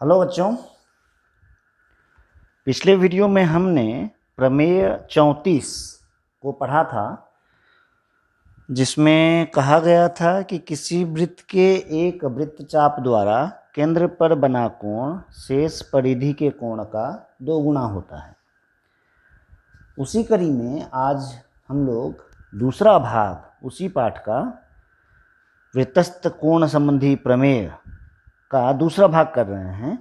Hello बच्चों, पिछले video में हमने प्रमेय 34 को पढ़ा था, जिसमें कहा गया था कि किसी वृत्त के एक वृत्तचाप द्वारा केंद्र पर बना कोण शेष परिधि के कोण का 2 गुना होता है। उसी कड़ी में आज हम लोग दूसरा भाग उसी पाठ का वृत्तस्थ कोण संबंधी प्रमेय का दूसरा भाग कर रहे हैं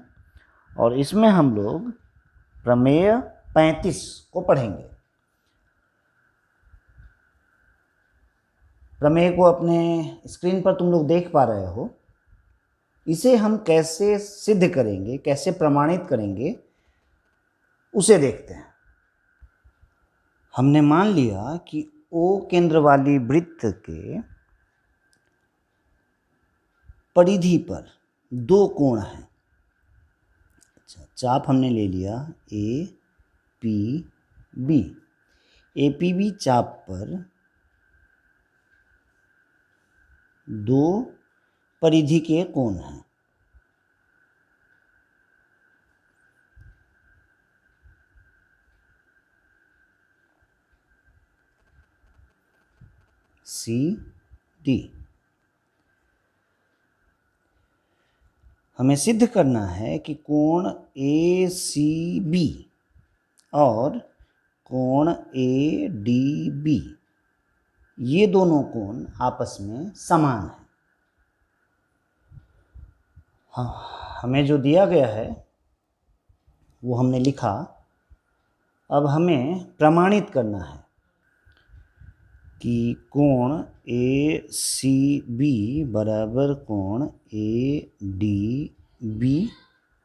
और इसमें हम लोग प्रमेय 35 को पढ़ेंगे। प्रमेय को अपने स्क्रीन पर तुम लोग देख पा रहे हो। इसे हम कैसे सिद्ध करेंगे, कैसे प्रमाणित करेंगे, उसे देखते हैं। हमने मान लिया कि O केंद्र वाली वृत्त के परिधि पर 2 कोण हैं। चाप हमने ले लिया APB। APB चाप पर 2 परिधि के कोण हैं। CD। हमें सिद्ध करना है कि कोण ACB और कोण ADB ये दोनों कोण आपस में समान हैं। हमें जो दिया गया है वो हमने लिखा। अब हमें प्रमाणित करना है कि कोण ACB बराबर कोण ADB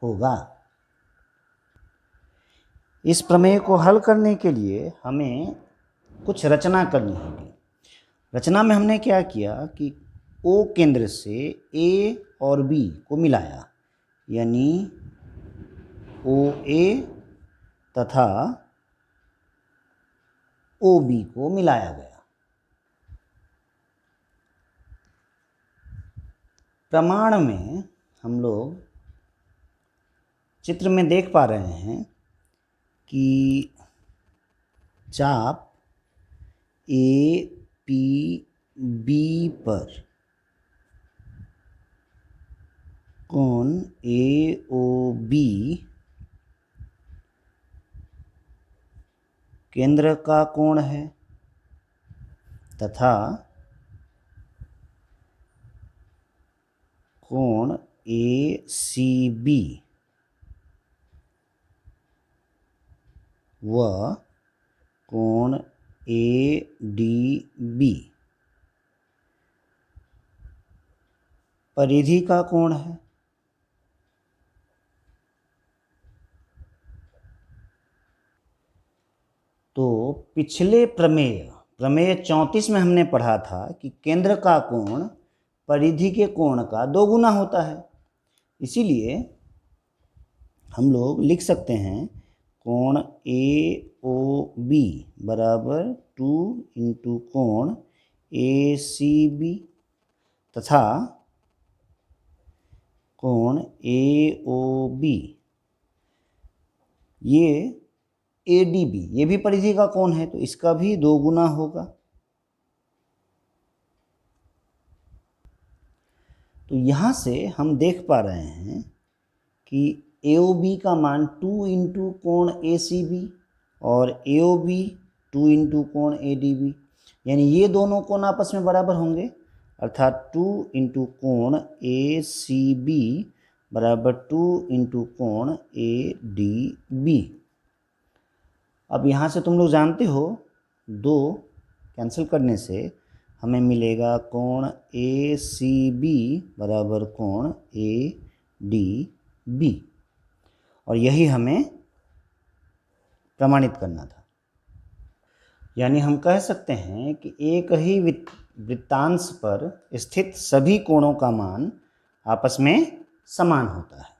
होगा। इस प्रमेय को हल करने के लिए हमें कुछ रचना करनी होगी। रचना में हमने क्या किया कि O केंद्र से A और B को मिलाया, यानी OA तथा OB को मिलाया गया। प्रमाण में हम लोग चित्र में देख पा रहे हैं कि चाप APB पर कोण AOB केंद्र का कोण है तथा कोण ACB व कोण ADB परिधि का कोण है। तो पिछले प्रमेय 34 में हमने पढ़ा था कि केंद्र का कोण परिधि के कोण का 2 गुना होता है। इसीलिए हम लोग लिख सकते हैं कोण AOB बराबर 2 इंटू कोण ACB तथा कोण AOB ये ADB ये भी परिधि का कोण है, तो इसका भी 2 गुना होगा। तो यहाँ से हम देख पा रहे हैं कि AOB का मान 2 इंटू कोण ACB और AOB 2 इंटू कोण ADB, यानी ये दोनों कोण आपस में बराबर होंगे, अर्थात 2 इंटू कोण ACB बराबर 2 इंटू कोण ADB। अब यहाँ से तुम लोग जानते हो 2 कैंसिल करने से हमें मिलेगा कोण ACB बराबर कोण ADB, और यही हमें प्रमाणित करना था। यानी हम कह सकते हैं कि एक ही वृत्तांश पर स्थित सभी कोणों का मान आपस में समान होता है।